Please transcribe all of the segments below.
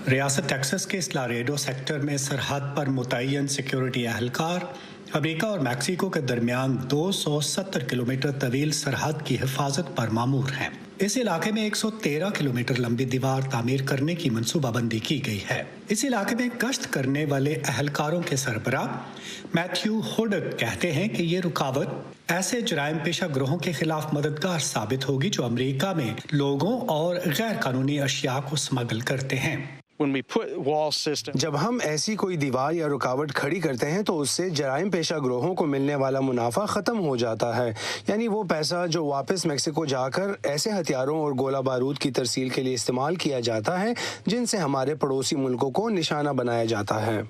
रियासत टेक्सास के इस लारेडो सेक्टर में सरहद पर मुतय्यन सिक्योरिटी एहलकार अमेरिका और मैक्सिको के दरमियान 270 किलोमीटर तवील सरहद की हिफाजत पर मामूर हैं। इस इलाके में 113 किलोमीटर लंबी दीवार तामीर करने की मंसूबाबंदी की गई है। इस इलाके में गश्त करने वाले एहलकारों के सरबराह मैथ्यू हुडक कहते हैं कि ये रुकावट ऐसे जराइम पेशा ग्रोहों के खिलाफ मददगार साबित होगी जो अमेरिका में लोगों और गैर कानूनी अशिया को स्मगल करते हैं। जब हम ऐसी कोई दीवार या रुकावट खड़ी करते हैं तो उससे जराइम पेशा ग्रोहों को मिलने वाला मुनाफा खत्म हो जाता है, यानी वो पैसा जो वापस मेक्सिको जाकर ऐसे हथियारों और गोला बारूद की तरसील के लिए इस्तेमाल किया जाता है जिनसे हमारे पड़ोसी मुल्कों को निशाना बनाया जाता है।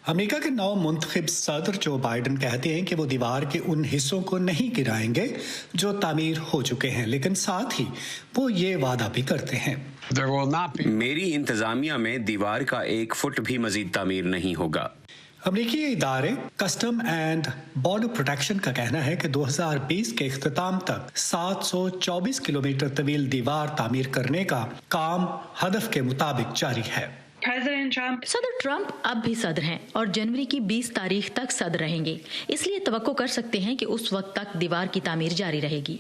अमेरिका के नौ मुंतखब सदर जो बाइडन कहते हैं कि वो दीवार के उन हिस्सों को नहीं गिराएंगे जो तामीर हो चुके हैं, लेकिन साथ ही वो ये वादा भी करते हैं मेरी इंतजामिया में दीवार का 1 फुट भी मजीद तामीर नहीं होगा। अमरीकी इदारे कस्टम एंड बॉर्डर प्रोटेक्शन का कहना है कि 2020 के इख्तिताम तक 724 किलोमीटर तवील दीवार तामीर करने का काम हदफ के मुताबिक जारी है। सदर ट्रंप अब भी सदर हैं और जनवरी की 20 तारीख तक सदर रहेंगे, इसलिए तवक्को कर सकते हैं कि उस वक्त तक दीवार की तामीर जारी रहेगी।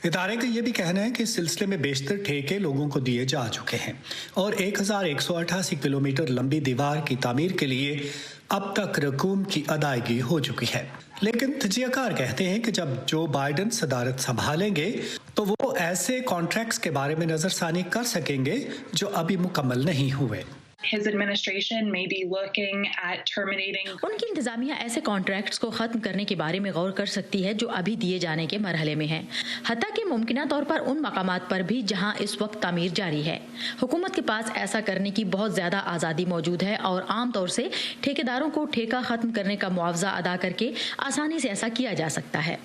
इदारे का यह भी कहना है कि इस सिलसिले में बेशतर ठेके लोगों को दिए जा चुके हैं और 1188 किलोमीटर लंबी दीवार की तामीर के लिए अब तक रकूम की अदायगी हो चुकी है। लेकिन तजियाकार कहते हैं कि जब जो बाइडन सदारत संभालेंगे तो वो ऐसे कॉन्ट्रैक्ट्स के बारे में नजरसानी कर सकेंगे जो अभी मुकम्मल नहीं हुए। His administration may be looking at terminating. उनकी इंतजामिया ऐसे कॉन्ट्रैक्ट्स को खत्म करने के बारे में गौर कर सकती है जो अभी दिए जाने के मरहले में हैं, हत्ता कि मुमकिना तौर पर उन मकामात पर भी जहां इस वक्त तामीर जारी है। हुकूमत के पास ऐसा करने की बहुत ज्यादा आज़ादी मौजूद है और आम तौर से ठेकेदारों को ठेका खत्म करने का मुआवजा अदा करके आसानी से ऐसा किया जा सकता है।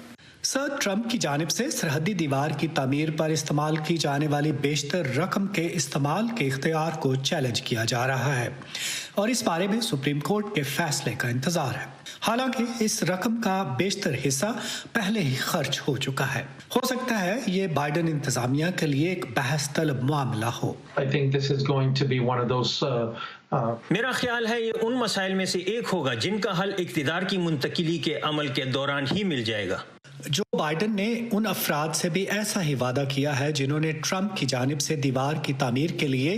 सर ट्रंप की जानिब से सरहदी दीवार की तामीर पर इस्तेमाल की जाने वाली बेशतर रकम के इस्तेमाल के इख्तियार को चैलेंज किया जा रहा है और इस बारे में सुप्रीम कोर्ट के फैसले का इंतजार है। हालांकि इस रकम का बेशतर हिस्सा पहले ही खर्च हो चुका है। हो सकता है ये बाइडन इंतजामिया के लिए एक बहस तलब मामला हो। मेरा ख्याल है ये उन मसाइल में से एक होगा जिनका हल इक़्तिदार की मुंतकिली के अमल के दौरान ही मिल जाएगा। जो बाइडन ने उन अफराद से भी ऐसा ही वादा किया है जिन्होंने ट्रंप की जानिब से दीवार की तामीर के लिए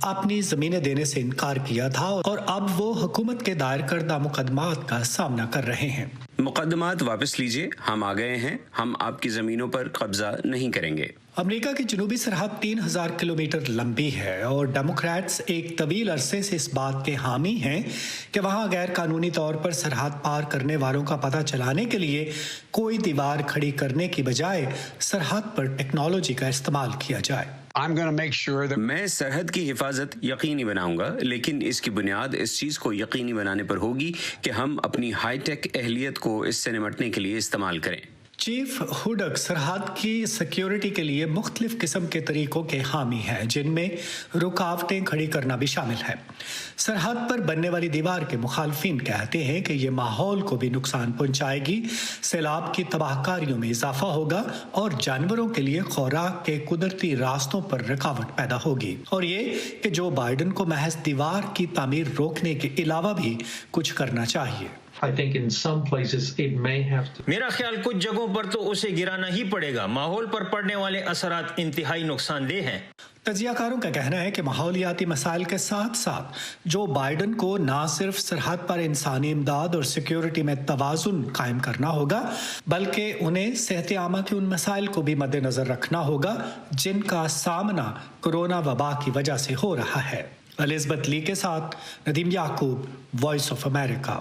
अपनी जमीनें देने से इनकार किया था और अब वो हुकूमत के दायर करदा मुकदमात का सामना कर रहे हैं। मुकदमात वापस लीजिए, हम आ गए हैं, हम आपकी जमीनों पर कब्जा नहीं करेंगे। अमेरिका की जनूबी सरहद 3000 किलोमीटर लंबी है और डेमोक्रेट्स एक तवील अरसे से इस बात के हामी हैं कि वहां गैर कानूनी तौर पर सरहद पार करने वालों का पता चलाने के लिए कोई दीवार खड़ी करने की बजाय सरहद पर टेक्नोलॉजी का इस्तेमाल किया जाए। मैं सरहद की हिफाजत यकीनी बनाऊंगा, लेकिन इसकी बुनियाद इस चीज को यकीनी बनाने पर होगी कि हम अपनी हाईटेक अहलियत को इससे निपटने के लिए इस्तेमाल करें। चीफ हुडक सरहद की सिक्योरिटी के लिए मुख्तलिफ किस्म के तरीकों के हामी हैं जिनमें रुकावटें खड़ी करना भी शामिल है। सरहद पर बनने वाली दीवार के मुखालफिन कहते हैं कि ये माहौल को भी नुकसान पहुंचाएगी, सैलाब की तबाहकारियों में इजाफा होगा और जानवरों के लिए खुराक के कुदरती रास्तों पर रुकावट पैदा होगी और ये कि जो बाइडन को महज दीवार की तामीर रोकने के अलावा भी कुछ करना चाहिए। मेरा ख्याल कुछ जगहों पर तो उसे गिराना ही पड़ेगा। माहौल पर पड़ने वाले असरात इंतहाई नुकसानदेह हैं। तजियाकारों का कहना है कि माहौलियाती मसाइल के साथ साथ जो बाइडन को न सिर्फ सरहद पर इंसानी इमदाद और सिक्योरिटी में तवाजुन कायम करना होगा बल्कि उन्हें सेहत आमा के उन मसाइल को भी मद्देनजर रखना होगा जिनका सामना कोरोना वबा की वजह से हो रहा है। एलिज़ाबेथ ली के साथ नदीम याकूब, वॉइस ऑफ अमेरिका।